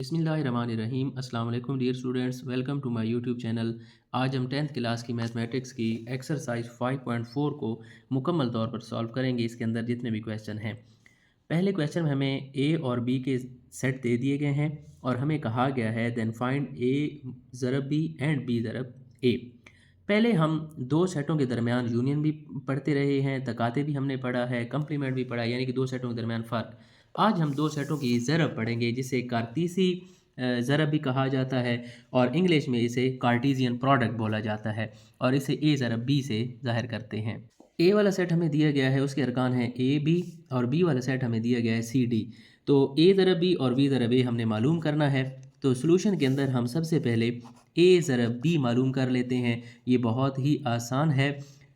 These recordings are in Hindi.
बिस्मिल्लाहिर्रहमानिर्रहीम अस्सलाम वालेकुम dear students, welcome to my YouTube channel. आज हम 10th क्लास की मैथमेटिक्स की एक्सरसाइज 5.4 को मुकम्मल तौर पर सॉल्व करेंगे। इसके अंदर जितने भी क्वेश्चन हैं, पहले क्वेश्चन में हमें ए और बी के सेट दे दिए गए हैं और हमें कहा गया है देन फाइंड ए ज़रब बी एंड बी ज़रब ए। पहले हम दो सेटों के दरमियान यूनियन भी पढ़ते रहे हैं, तकाते भी हमने पढ़ा है, कंप्लीमेंट भी पढ़ा है, यानी कि दो सेटों के दरमियान फ़र्क। आज हम दो सेटों की ज़रब पढ़ेंगे जिसे कार्तीसी ज़रब भी कहा जाता है और इंग्लिश में इसे कार्टीज़ियन प्रोडक्ट बोला जाता है और इसे ए ज़रब बी से ज़ाहिर करते हैं। ए वाला सेट हमें दिया गया है, उसके अरकान हैं ए बी, और बी वाला सेट हमें दिया गया है सी डी। तो ए ज़रब बी और बी ज़रब ए हमने मालूम करना है। तो सॉल्यूशन के अंदर हम सबसे पहले ए ज़रब बी मालूम कर लेते हैं। ये बहुत ही आसान है।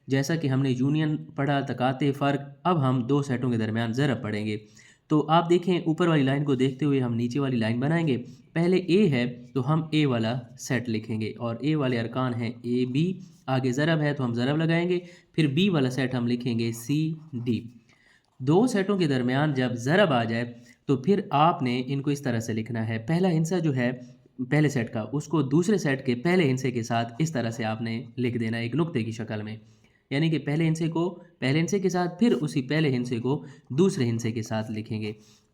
जैसा कि हमने यूनियन पढ़ा, तकाते, फ़र्क, अब हम दो सेटों के दरमियान ज़रब पढ़ेंगे। तो आप देखें, ऊपर वाली लाइन को देखते हुए हम नीचे वाली लाइन बनाएंगे। पहले ए है तो हम ए वाला सेट लिखेंगे और ए वाले अरकान हैं ए बी, आगे ज़रब है तो हम ज़रब लगाएंगे, फिर बी वाला सेट हम लिखेंगे सी डी। दो सेटों के दरमियान जब ज़रब आ जाए तो फिर आपने इनको इस तरह से लिखना है। पहला हिस्सा जो है पहले सेट का, उसको दूसरे सेट के पहले हिस्से के साथ इस तरह से आपने लिख देना एक नुक्ते की शक्ल में, यानी कि पहले हिस्से को पहले हिस्से के साथ, फिर उसी पहले हिस्से को दूसरे हिस्से के साथ लिखेंगे।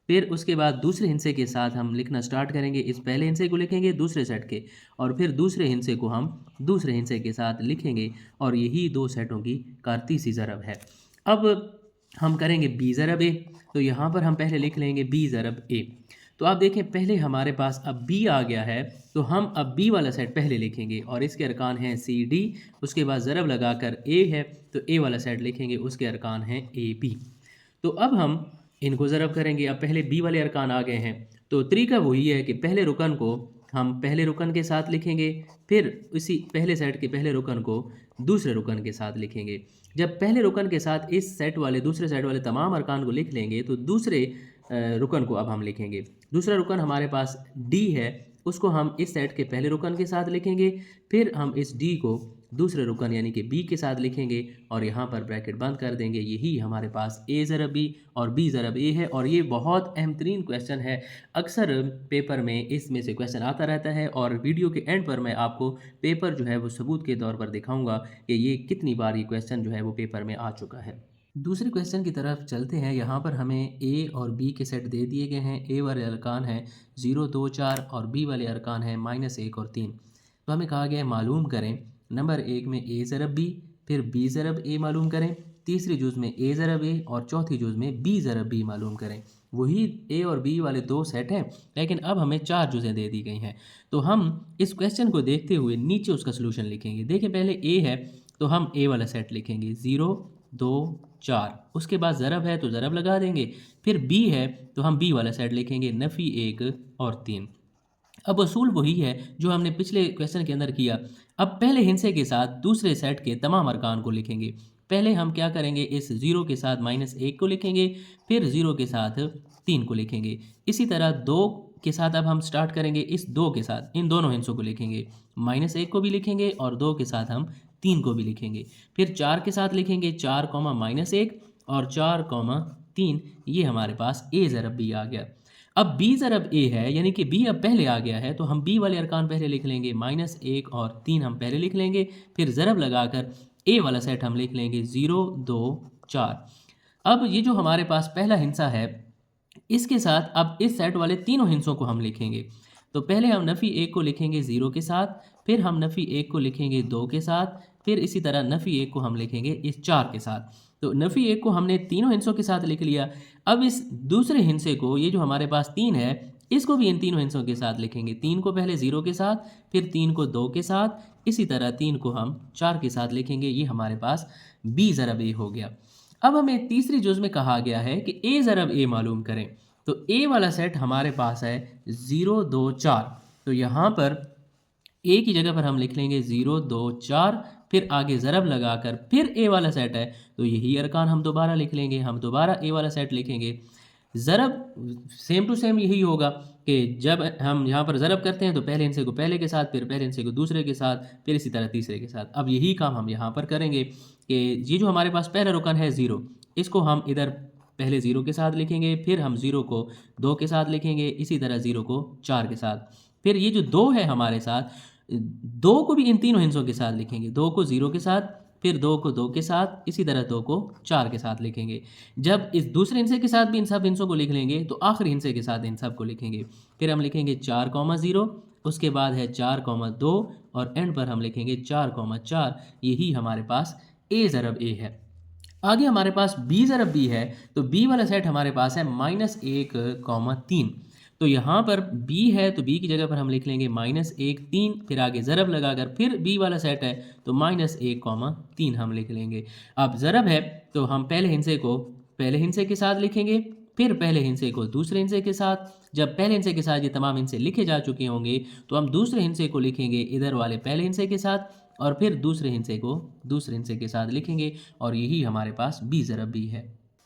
फिर उसके बाद दूसरे हिस्से के साथ हम लिखना स्टार्ट करेंगे। इस पहले हिस्से को लिखेंगे दूसरे सेट के, और फिर दूसरे हिस्से को हम दूसरे हिस्से के साथ लिखेंगे, और यही दो सेटों की कार्तीसी ज़रब है। अब हम करेंगे बी ज़रब ए। तो यहाँ पर हम पहले लिख लेंगे बी ज़रब ए। तो आप देखें, पहले हमारे पास अब बी आ गया है, तो हम अब बी वाला सेट पहले लिखेंगे और इसके अरकान हैं सी डी। उसके बाद ज़रब लगाकर ए है तो ए वाला सेट लिखेंगे, उसके अरकान हैं ए बी। तो अब हम इनको ज़रब करेंगे। अब पहले बी वाले अरकान आ गए हैं, तो तरीका वही है कि पहले रुकन को हम पहले रुकन के साथ लिखेंगे, फिर उसी पहले सेट के पहले रुकन को दूसरे रुकन के साथ लिखेंगे। जब पहले रुकन के साथ इस सेट वाले दूसरे सेट वाले तमाम अरकान को लिख लेंगे तो दूसरे रुकन को अब हम लिखेंगे। दूसरा रुकन हमारे पास डी है, उसको हम इस सेट के पहले रुकन के साथ लिखेंगे, फिर हम इस डी को दूसरे रुकन यानी कि बी के साथ लिखेंगे और यहाँ पर ब्रैकेट बंद कर देंगे। यही हमारे पास ए ज़रब बी और बी ज़रब ए है। और ये बहुत अहम तरीन क्वेश्चन है, अक्सर पेपर में इसमें से क्वेश्चन आता रहता है और वीडियो के एंड पर मैं आपको पेपर जो है वो सबूत के तौर पर दिखाऊंगा कि ये कितनी बार ये क्वेश्चन जो है वो पेपर में आ चुका है। दूसरे क्वेश्चन की तरफ चलते हैं। यहाँ पर हमें ए और बी के सेट दे दिए गए हैं। ए वाले अरकान हैं 0, 2, 4 और बी वाले अरकान हैं -1 और 3। तो हमें कहा गया है मालूम करें नंबर 1 में ए ज़रब बी, फिर बी ज़रब ए मालूम करें, तीसरी जुज़ में ए ज़रब ए और चौथी जुज़ में बी ज़रब बी मालूम करें। वही ए और बी वाले दो सेट हैं, लेकिन अब हमें 4 जुज़ें दे दी गई हैं। तो हम इस क्वेश्चन को देखते हुए नीचे उसका सलूशन लिखेंगे। देखिए, पहले ए है तो हम ए वाला सेट लिखेंगे 0, 2, 4। उसके बाद ज़रब है तो ज़रब लगा देंगे। फिर बी है तो हम बी वाला सेट लिखेंगे नफ़ी 1 और 3। अब असूल वही है जो हमने पिछले क्वेश्चन के अंदर किया। अब पहले हिस्से के साथ दूसरे सेट के तमाम अरकान को लिखेंगे। पहले हम क्या करेंगे, इस 0 के साथ -1 को लिखेंगे, फिर 0 के साथ 3 को लिखेंगे। इसी तरह 2 के साथ अब हम स्टार्ट करेंगे, इस 2 के साथ इन दोनों हिस्सों को लिखेंगे, -1 को भी लिखेंगे और 2 के साथ हम 3 को भी लिखेंगे। फिर 4 के साथ लिखेंगे 4, -1 और 4, 3। ये हमारे पास ए ज़रब बी आ गया। अब बी ज़रब ए है, यानी कि बी अब पहले आ गया है, तो हम बी वाले अरकान पहले लिख लेंगे, -1 और 3 हम पहले लिख लेंगे, फिर ज़रब लगाकर ए वाला सेट हम लिख लेंगे 0, 2, 4। अब ये जो हमारे पास पहला हिस्सा है, इसके साथ अब इस सेट वाले तीनों हिस्सों को हम लिखेंगे। तो पहले हम नफ़ी 1 को लिखेंगे 0 के साथ, फिर हम नफ़ी 1 को लिखेंगे 2 के साथ, फिर इसी तरह नफ़ी 1 को हम लिखेंगे इस 4 के साथ। तो नफ़ी 1 को हमने तीनों हिस्सों के साथ लिख लिया। अब इस दूसरे हिस्से को, ये जो हमारे पास 3 है, इसको भी इन तीनों हिस्सों के साथ लिखेंगे। 3 को पहले 0 के साथ, फिर 3 को 2 के साथ, इसी तरह 3 को हम 4 के साथ लिखेंगे। ये हमारे पास बी ज़रब ए हो गया। अब हमें तीसरी जुज़ में कहा गया है कि ए ज़रब ए मालूम करें। तो ए वाला सेट हमारे पास है 0, 2, 4। तो यहाँ पर ए की जगह पर हम लिख लेंगे 0, 2, 4, फिर आगे ज़रब लगाकर फिर ए वाला सेट है, तो यही अरकान हम दोबारा लिख लेंगे। हम दोबारा ए वाला सेट लिखेंगे। ज़रब सेम टू सेम यही होगा कि जब हम यहाँ पर ज़रब करते हैं तो पहले हिस्से को पहले के साथ, फिर पहले हिस्से को दूसरे के साथ, फिर इसी तरह तीसरे के साथ। अब यही काम हम यहाँ पर करेंगे कि ये जो हमारे पास पहला रुकन है 0, इसको हम इधर पहले 0 के साथ लिखेंगे, फिर हम 0 को 2 के साथ लिखेंगे, इसी तरह 0 को 4 के साथ। फिर ये जो 2 है हमारे साथ, 2 को भी इन तीनों हिस्सों के साथ लिखेंगे, 2 को 0 के साथ, फिर 2 को 2 के साथ, इसी तरह 2 को 4 के साथ लिखेंगे। जब इस दूसरे हिस्से के साथ भी इन सब हिस्सों को लिख लेंगे तो आखिरी हिस्से के साथ इन सब को लिखेंगे। फिर हम लिखेंगे 4,0, उसके बाद है 4,2 और एंड पर हम लिखेंगे 4,4। यही हमारे पास ए ज़रब ए है। आगे हमारे पास बी ज़रब बी है, तो बी वाला सेट हमारे पास है -1,3। तो यहाँ पर बी है तो बी की जगह पर हम लिख लेंगे -1,3, फिर आगे ज़रब लगाकर फिर बी वाला सेट है तो -1,3 हम लिख लेंगे। अब ज़रब है तो हम पहले हिस्से को पहले हिस्से के साथ लिखेंगे, फिर पहले हिस्से को दूसरे हिस्से के साथ। जब पहले हिस्से के साथ ये तमाम हिस्से लिखे जा चुके होंगे तो हम दूसरे हिस्से को लिखेंगे इधर वाले पहले हिस्से के साथ, और फिर दूसरे हिस्से को दूसरे हिस्से के साथ लिखेंगे, और यही हमारे पास बी ज़रब बी है।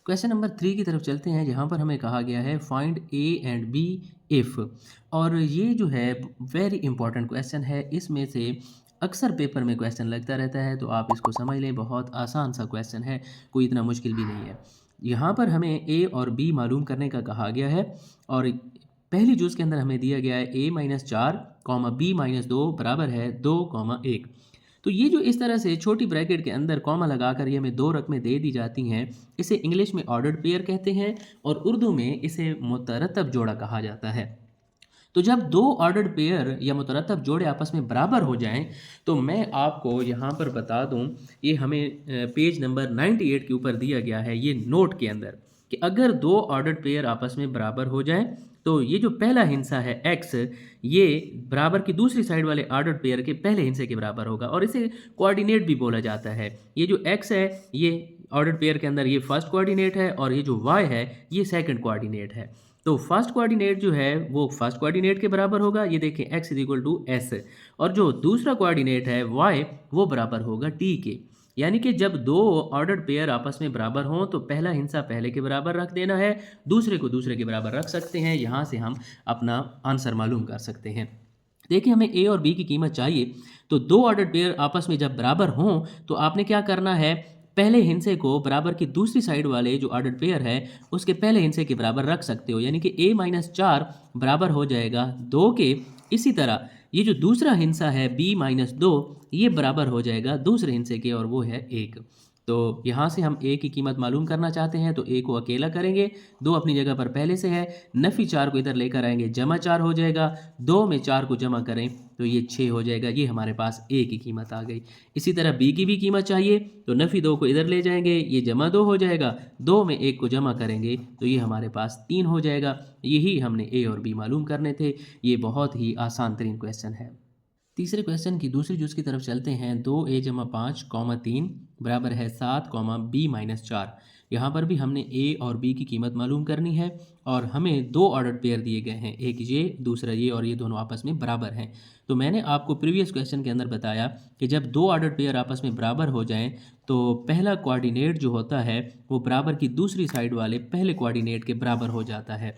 क्वेश्चन नंबर 3 की तरफ चलते हैं, जहाँ पर हमें कहा गया है find A and B if. और ये जो है वेरी इंपॉर्टेंट क्वेश्चन है, इसमें से अक्सर पेपर में क्वेश्चन लगता रहता है, तो आप इसको समझ लें, बहुत आसान सा क्वेश्चन है, कोई इतना मुश्किल भी नहीं है। यहाँ पर हमें ए और बी मालूम करने का कहा गया है, और पहली जूस के अंदर हमें दिया गया है a-4, b-2 बराबर है 2,1। तो ये जो इस तरह से छोटी ब्रैकेट के अंदर कॉमा लगाकर ये हमें दो रकमें दे दी जाती हैं, इसे इंग्लिश में ऑर्डर्ड पेयर कहते हैं और उर्दू में इसे मुतरतब जोड़ा कहा जाता है। तो जब दो ऑर्डर्ड पेयर या मुतरतब जोड़े आपस में बराबर हो जाएं, तो मैं आपको यहाँ पर बता दूँ, ये हमें पेज नंबर 98 के ऊपर दिया गया है, ये नोट के अंदर, कि अगर दो ऑर्डर्ड पेयर आपस में बराबर हो जाएं तो ये जो पहला हिस्सा है x, ये बराबर की दूसरी साइड वाले ऑर्डर्ड पेयर के पहले हिस्से के बराबर होगा, और इसे कोऑर्डिनेट भी बोला जाता है। ये जो x है ये ऑर्डर्ड पेयर के अंदर ये फर्स्ट कोऑर्डिनेट है, और ये जो y है ये सेकंड कोऑर्डिनेट है। तो फर्स्ट कोऑर्डिनेट जो है वो फर्स्ट कोऑर्डिनेट के बराबर होगा, ये देखें x = s, और जो दूसरा कोऑर्डिनेट है y वो बराबर होगा t के। यानी कि जब दो ऑर्डर्ड पेयर आपस में बराबर हों तो पहला हिस्सा पहले के बराबर रख देना है, दूसरे को दूसरे के बराबर रख सकते हैं। यहाँ से हम अपना आंसर मालूम कर सकते हैं। देखिए, हमें ए और बी की कीमत चाहिए, तो दो ऑर्डर्ड पेयर आपस में जब बराबर हों तो आपने क्या करना है, पहले हिस्से को बराबर की दूसरी साइड वाले जो ऑर्डर्ड पेयर है उसके पहले हिस्से के बराबर रख सकते हो, यानी कि a-4 बराबर हो जाएगा 2 के। इसी तरह ये जो दूसरा हिस्सा है b-2 ये बराबर हो जाएगा दूसरे हिस्से के, और वो है 1। तो यहाँ से हम a की कीमत मालूम करना चाहते हैं, तो a को अकेला करेंगे, 2 अपनी जगह पर पहले से है, नफ़ी 4 को इधर लेकर आएंगे, जमा 4 हो जाएगा, 2 में 4 को जमा करें तो ये 6 हो जाएगा। ये हमारे पास a की कीमत आ गई। इसी तरह b की भी कीमत चाहिए, तो नफ़ी 2 को इधर ले जाएंगे, ये जमा 2 हो जाएगा, 2 में 1 को जमा करेंगे तो ये हमारे पास 3 हो जाएगा। यही हमने a और b मालूम करने थे। ये बहुत ही आसान तरीन क्वेश्चन है। तीसरे क्वेश्चन की दूसरी जूस की तरफ चलते हैं। 2a-5, 3 बराबर है 7, b-4। यहाँ पर भी हमने a और b की कीमत मालूम करनी है, और हमें दो ऑर्डर्ड पेयर दिए गए हैं, एक ये दूसरा ये, और ये दोनों आपस में बराबर हैं। तो मैंने आपको प्रीवियस क्वेश्चन के अंदर बताया कि जब दो ऑर्डर्ड पेयर आपस में बराबर हो जाएं तो पहला कोऑर्डिनेट जो होता है वो बराबर की दूसरी साइड वाले पहले कोऑर्डिनेट के बराबर हो जाता है।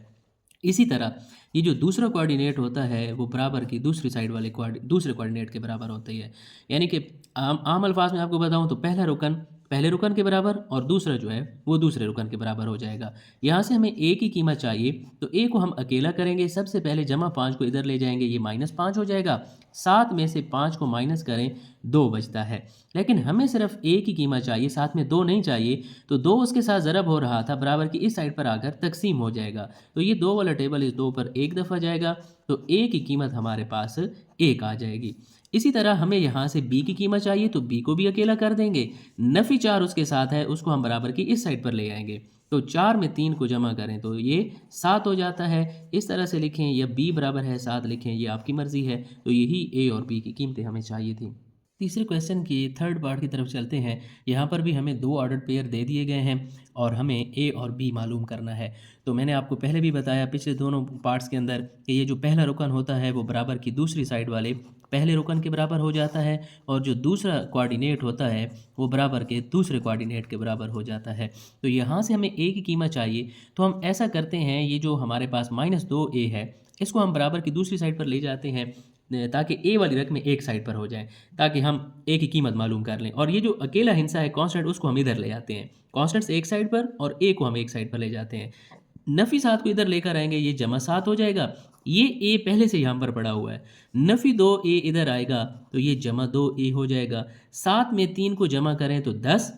इसी तरह ये जो दूसरा कोऑर्डिनेट होता है वो बराबर की दूसरी साइड वाले दूसरे कोऑर्डिनेट के बराबर होती है। यानी कि आम अल्फाज में आपको बताऊं तो पहला रुकन पहले रुकन के बराबर और दूसरा जो है वो दूसरे रुकन के बराबर हो जाएगा। यहाँ से हमें a की कीमत चाहिए, तो a को हम अकेला करेंगे, सबसे पहले जमा 5 को इधर ले जाएंगे, ये -5 हो जाएगा, 7 में से 5 को माइनस करें 2 बचता है। लेकिन हमें सिर्फ a की कीमत चाहिए, साथ में 2 नहीं चाहिए, तो 2 उसके साथ ज़रब हो रहा था, बराबर की इस साइड पर आकर तकसीम हो जाएगा, तो ये 2 वाला टेबल इस 2 पर एक दफ़ा जाएगा, तो a की कीमत हमारे पास 1 आ जाएगी। इसी तरह हमें यहाँ से b की कीमत चाहिए, तो b को भी अकेला कर देंगे, नफ़ी 4 उसके साथ है, उसको हम बराबर की इस साइड पर ले आएंगे, तो 4 में 3 को जमा करें तो ये 7 हो जाता है। इस तरह से लिखें या b बराबर है 7 लिखें, ये आपकी मर्ज़ी है। तो यही a और b की कीमतें हमें चाहिए थी। तीसरे क्वेश्चन की थर्ड पार्ट की तरफ चलते हैं। यहाँ पर भी हमें दो ऑर्डर्ड पेयर दे दिए गए हैं और हमें ए और बी मालूम करना है। तो मैंने आपको पहले भी बताया पिछले दोनों पार्ट्स के अंदर कि ये जो पहला रुकन होता है वो बराबर की दूसरी साइड वाले पहले रुकन के बराबर हो जाता है, और जो दूसरा कोऑर्डिनेट होता है वो बराबर के दूसरे कोऑर्डिनेट के बराबर हो जाता है। तो यहाँ से हमें ए की कीमत चाहिए, तो हम ऐसा करते हैं, ये जो हमारे पास -2a है इसको हम बराबर की दूसरी साइड पर ले जाते हैं, ताकि ए वाली रकमें एक साइड पर हो जाएं, ताकि हम ए की कीमत मालूम कर लें। और ये जो अकेला हिस्सा है कांस्टेंट, उसको हम इधर ले आते हैं, कांस्टेंट्स एक साइड पर और ए को हम एक साइड पर ले जाते हैं। नफ़ी 7 को इधर लेकर आएंगे, ये जमा 7 हो जाएगा। ये ए पहले से यहाँ पर पड़ा हुआ है, नफ़ी 2 ए इधर आएगा तो ये जमा 2 ए हो जाएगा। 7 में 3 को जमा करें तो 10,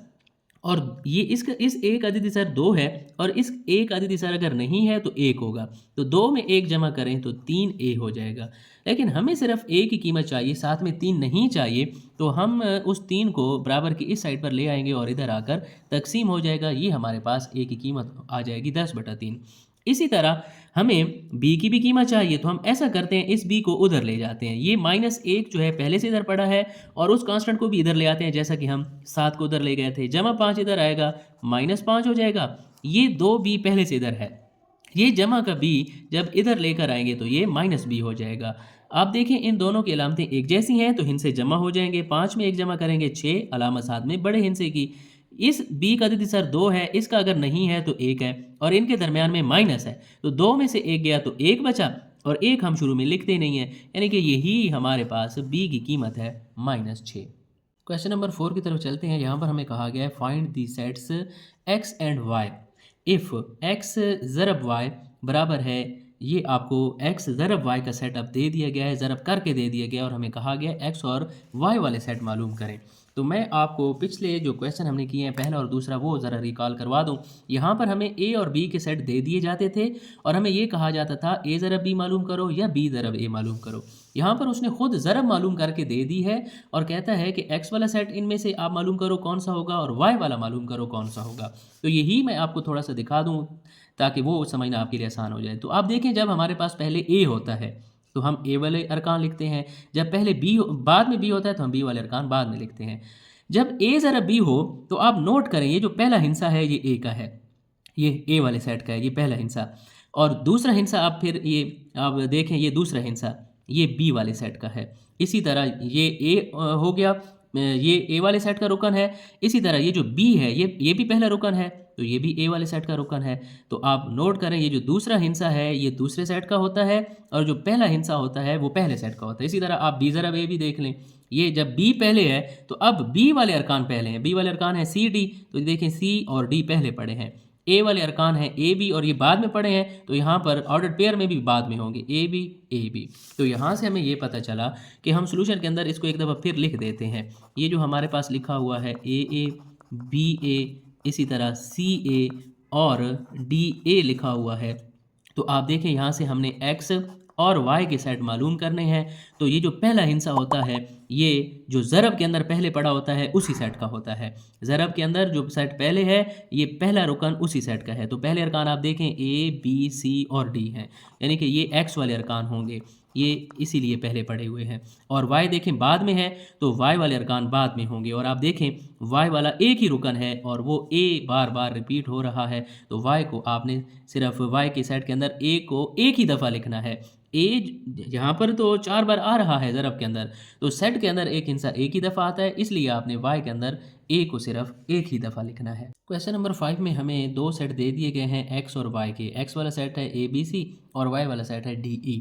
और ये इसका इस एक अदद सर 2 है, और इस एक अदद सर अगर नहीं है तो 1 होगा। तो 2 में 1 जमा करें तो 3 ए हो जाएगा। लेकिन हमें सिर्फ ए की कीमत चाहिए, साथ में 3 नहीं चाहिए, तो हम उस 3 को बराबर की इस साइड पर ले आएंगे और इधर आकर तकसीम हो जाएगा। ये हमारे पास ए की कीमत आ जाएगी 10/3। इसी तरह हमें बी की भी कीमत चाहिए, तो हम ऐसा करते हैं, इस बी को उधर ले जाते हैं। ये -1 जो है पहले से इधर पड़ा है, और उस कांस्टेंट को भी इधर ले आते हैं, जैसा कि हम 7 को उधर ले गए थे। जमा 5 इधर आएगा, -5 हो जाएगा। ये 2 बी पहले से इधर है, ये जमा का बी जब इधर लेकर आएंगे तो ये -b हो जाएगा। आप देखें इन दोनों की अलामतें एक जैसी हैं, तो हिंसे जमा हो जाएंगे। 5 में 1 जमा करेंगे 6, अलामत साथ में बड़े हिंसे की। इस b का अदद सर 2 है, इसका अगर नहीं है तो 1 है, और इनके दरमियान में माइनस है, तो 2 में से 1 गया तो 1 बचा, और 1 हम शुरू में लिखते नहीं है, यानी कि यही हमारे पास b की कीमत है -6। क्वेश्चन नंबर 4 की तरफ चलते हैं। यहाँ पर हमें कहा गया है find the sets x and y if x ज़रब y बराबर है, ये आपको x ज़रब y का सेट अब दे दिया गया है, ज़रब करके दे दिया गया, और हमें कहा गया है x और y वाले सेट मालूम करें। तो मैं आपको पिछले जो क्वेश्चन हमने किए हैं पहला और दूसरा, वो ज़रा रिकॉल करवा दूं। यहाँ पर हमें a और b के सेट दे दिए जाते थे, और हमें ये कहा जाता था a ज़रब b मालूम करो या b ज़रब a मालूम करो। यहाँ पर उसने खुद ज़रब मालूम करके दे दी है, और कहता है कि x वाला सेट इनमें से आप मालूम करो कौन सा होगा, और y वाला मालूम करो कौन सा होगा। तो यही मैं आपको थोड़ा सा दिखा दूँ ताकि वो समझना आपके लिए आसान हो जाए। तो आप देखें, जब हमारे पास पहले a होता है तो हम a वाले अरकान लिखते हैं, जब पहले बाद में b होता है तो हम b वाले अरकान बाद में लिखते हैं। जब a ज़रा b हो तो आप नोट करें, ये जो पहला हिस्सा है ये a का है, ये a वाले सेट का है, ये पहला हिस्सा। और दूसरा हिस्सा आप फिर ये आप देखें, ये दूसरा हिस्सा ये b वाले सेट का है। इसी तरह ये a हो गया, ये a वाले सेट का रुकन है। इसी तरह ये जो b है ये भी पहला रुकन है, तो ये भी a वाले सेट का रुकन है। तो आप नोट करें, ये जो दूसरा हिस्सा है ये दूसरे सेट का होता है, और जो पहला हिस्सा होता है वो पहले सेट का होता है। इसी तरह आप b ज़रा a भी देख लें, ये जब b पहले है तो अब b वाले अरकान पहले हैं। b वाले अरकान है c d, तो देखें c और d पहले पड़े हैं। a वाले अरकान है a b, और ये बाद में पड़े हैं, तो यहाँ पर ऑर्डर पेयर में भी बाद में होंगे a b। तो यहाँ से हमें ये पता चला कि हम सोल्यूशन के अंदर इसको एक दफ़ा फिर लिख देते हैं। ये जो हमारे पास लिखा हुआ है a b a, इसी तरह c a और d a लिखा हुआ है, तो आप देखें यहाँ से हमने x और y के सेट मालूम करने हैं। तो ये जो पहला हिस्सा होता है ये जो ज़रब के अंदर पहले पड़ा होता है उसी सेट का होता है। ज़रब के अंदर जो सेट पहले है ये पहला रुकन उसी सेट का है। तो पहले अरकान आप देखें a b c और d हैं, यानी कि ये x वाले अरकान होंगे, ये इसीलिए पहले पड़े हुए हैं। और y देखें बाद में है, तो y वाले अरकान बाद में होंगे। और आप देखें y वाला एक ही रुकन है और वो a बार बार रिपीट हो रहा है, तो y को आपने सिर्फ y के सेट के अंदर a को एक ही दफ़ा लिखना है। a यहाँ पर तो 4 बार आ रहा है ज़रब के अंदर, तो सेट के अंदर एक हिस्सा एक ही दफ़ा आता है, इसलिए आपने y के अंदर a को सिर्फ एक ही दफ़ा लिखना है। क्वेश्चन नंबर 5 में हमें दो सेट दे दिए गए हैं x और y के। x वाला सेट है a b c और y वाला सेट है d e।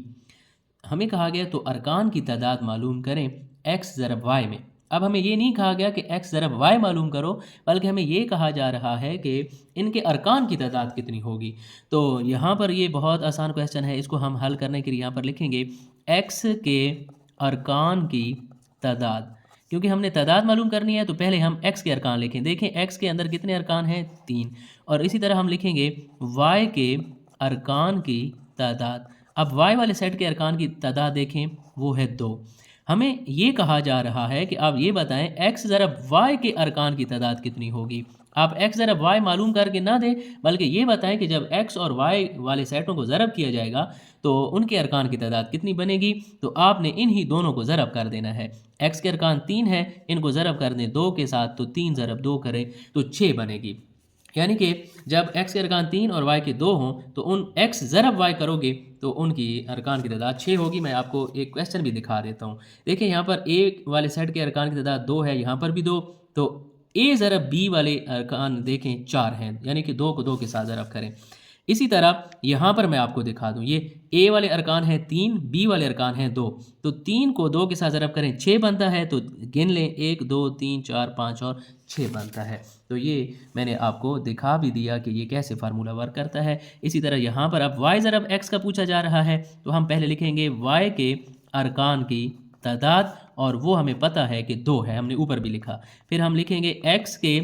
हमें कहा गया तो अरकान की तादाद मालूम करें x ज़रब y में। अब हमें ये नहीं कहा गया कि x ज़रब y मालूम करो, बल्कि हमें ये कहा जा रहा है कि इनके अरकान की तादाद कितनी होगी। तो यहाँ पर ये बहुत आसान क्वेश्चन है, इसको हम हल करने के लिए यहाँ पर लिखेंगे x के अरकान की तादाद। क्योंकि हमने तादाद मालूम करनी है तो पहले हम x के अरकान लिखें। देखें x के अंदर कितने अरकान हैं, 3। और इसी तरह हम लिखेंगे y के अरकान की तादाद। अब y वाले सेट के अरकान की तादाद देखें, वो है 2। हमें ये कहा जा रहा है कि आप ये बताएं x ज़रब y के अरकान की तादाद कितनी होगी। आप x ज़रब y मालूम करके ना दें, बल्कि ये बताएं कि जब x और y वाले सेटों को ज़रब किया जाएगा तो उनके अरकान की तादाद कितनी बनेगी। तो आपने इन्हीं दोनों को ज़रब कर देना है। x के अरकान 3 है, इनको ज़रब कर दें 2 के साथ, तो 3 ज़रब 2 करें तो 6 बनेगी। यानी कि जब x के अरकान 3 और y के 2 हों तो उन x ज़रब y करोगे तो उनकी अरकान की तादाद 6 होगी। मैं आपको एक क्वेश्चन भी दिखा देता हूँ। देखिए यहाँ पर a वाले सेट के अरकान की तादाद 2 है, यहाँ पर भी 2, तो a ज़रब b वाले अरकान देखें 4 हैं, यानी कि 2 को 2 के साथ ज़रब करें। इसी तरह यहाँ पर मैं आपको दिखा दूँ, ये ए वाले अरकान हैं 3, बी वाले अरकान हैं 2, तो 3 को 2 के साथ ज़रब करें 6 बनता है, तो गिन लें 1 2 3 4 5 और 6 बनता है। तो ये मैंने आपको दिखा भी दिया कि ये कैसे फार्मूला वर्क करता है। इसी तरह यहाँ पर अब वाई ज़रब एक्स का पूछा जा रहा है, तो हम पहले लिखेंगे वाई के अरकान की तादाद, और वो हमें पता है कि 2 है, हमने ऊपर भी लिखा। फिर हम लिखेंगे एक्स के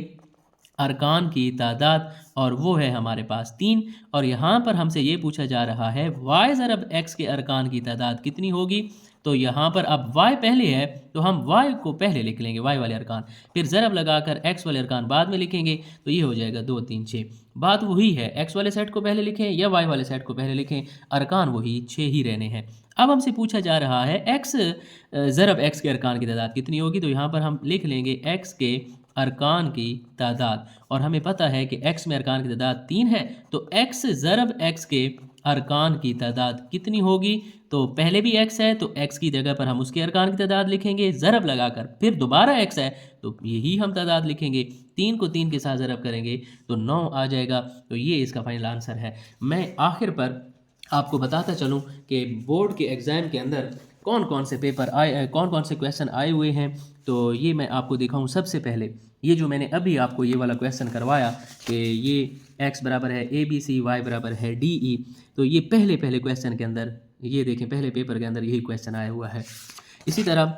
अरकान की तादाद, और वो है हमारे पास 3, और यहाँ पर हमसे ये पूछा जा रहा है y ज़रब x के अरकान की तादाद कितनी होगी। तो यहाँ पर अब y पहले है, तो हम y को पहले लिख लेंगे, y वाले अरकान, फिर ज़रब लगाकर x वाले अरकान बाद में लिखेंगे, तो ये हो जाएगा 2 3 6। बात वही है, x वाले सेट को पहले लिखें या y वाले सेट को पहले लिखें, अरकान वही 6 ही रहने हैं। अब हमसे पूछा जा रहा है x ज़रब x के अरकान की तादाद कितनी होगी, तो यहाँ पर हम लिख लेंगे x के अरकान की तादाद, और हमें पता है कि x में अरकान की तादाद 3 है, तो x ज़रब x के अरकान की तादाद कितनी होगी। तो पहले भी x है, तो x की जगह पर हम उसके अरकान की तादाद लिखेंगे ज़रब लगाकर, फिर दोबारा x है तो यही हम तादाद लिखेंगे, 3 को 3 के साथ ज़रब करेंगे तो 9 आ जाएगा। तो ये इसका फाइनल आंसर है। मैं आखिर पर आपको बताता चलूँ कि बोर्ड के एग्ज़ाम के अंदर कौन कौन से पेपर आए, कौन कौन से क्वेश्चन आए हुए हैं, तो ये मैं आपको दिखाऊं। सबसे पहले ये जो मैंने अभी आपको ये वाला क्वेश्चन करवाया कि ये x बराबर है ABC, y बराबर है DE, तो ये पहले क्वेश्चन के अंदर, ये देखें पहले पेपर के अंदर यही क्वेश्चन आया हुआ है। इसी तरह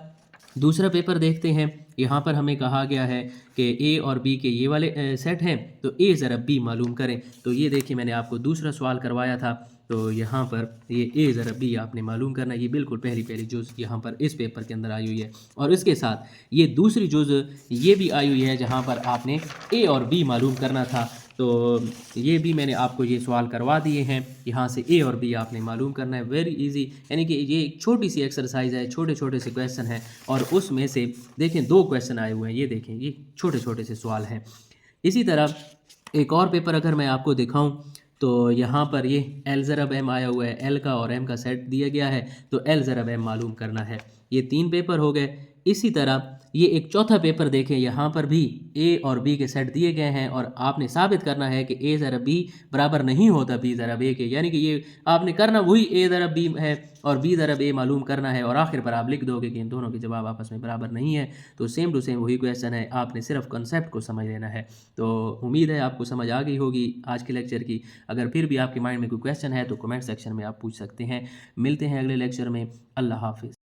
दूसरा पेपर देखते हैं। यहाँ पर हमें कहा गया है कि ए और बी के ये वाले सेट हैं, तो ए ज़रब बी मालूम करें। तो ये देखिए मैंने आपको दूसरा सवाल करवाया था, तो यहाँ पर ये ए ज़रब बी आपने मालूम करना, ये बिल्कुल पहली जुज़ यहाँ पर इस पेपर के अंदर आई हुई है। और इसके साथ ये दूसरी जुज़ ये भी आई हुई है जहाँ पर आपने ए और बी मालूम करना था, तो ये भी मैंने आपको ये सवाल करवा दिए हैं। यहाँ से ए और बी आपने मालूम करना है, वेरी इजी, यानी कि ये एक छोटी सी एक्सरसाइज है, छोटे छोटे से क्वेश्चन हैं, और उसमें से देखें 2 क्वेश्चन आए हुए हैं, ये देखें ये छोटे छोटे से सवाल हैं। इसी तरह एक और पेपर अगर मैं आपको दिखाऊं, तो यहाँ पर ये एल ज़रब एम आया हुआ है, एल का और एम का सेट दिया गया है, तो एल ज़रब एम मालूम करना है। ये 3 पेपर हो गए। इसी तरह ये एक चौथा पेपर देखें, यहाँ पर भी ए और बी के सेट दिए गए हैं, और आपने साबित करना है कि ए ज़रब बी बराबर नहीं होता बी ज़रब ए के, यानी कि ये आपने करना वही ए ज़रब बी है और बी ज़रब ए मालूम करना है, और आखिर पर आप लिख दोगे कि इन दोनों के जवाब आपस में बराबर नहीं है। तो सेम टू सेम वही क्वेश्चन है, आपने सिर्फ कॉन्सेप्ट को समझ लेना है। तो उम्मीद है आपको समझ आ गई होगी आज के लेक्चर की। अगर फिर भी आपके माइंड में कोई क्वेश्चन है तो कमेंट सेक्शन में आप पूछ सकते हैं। मिलते हैं अगले लेक्चर में। अल्लाह हाफिज़।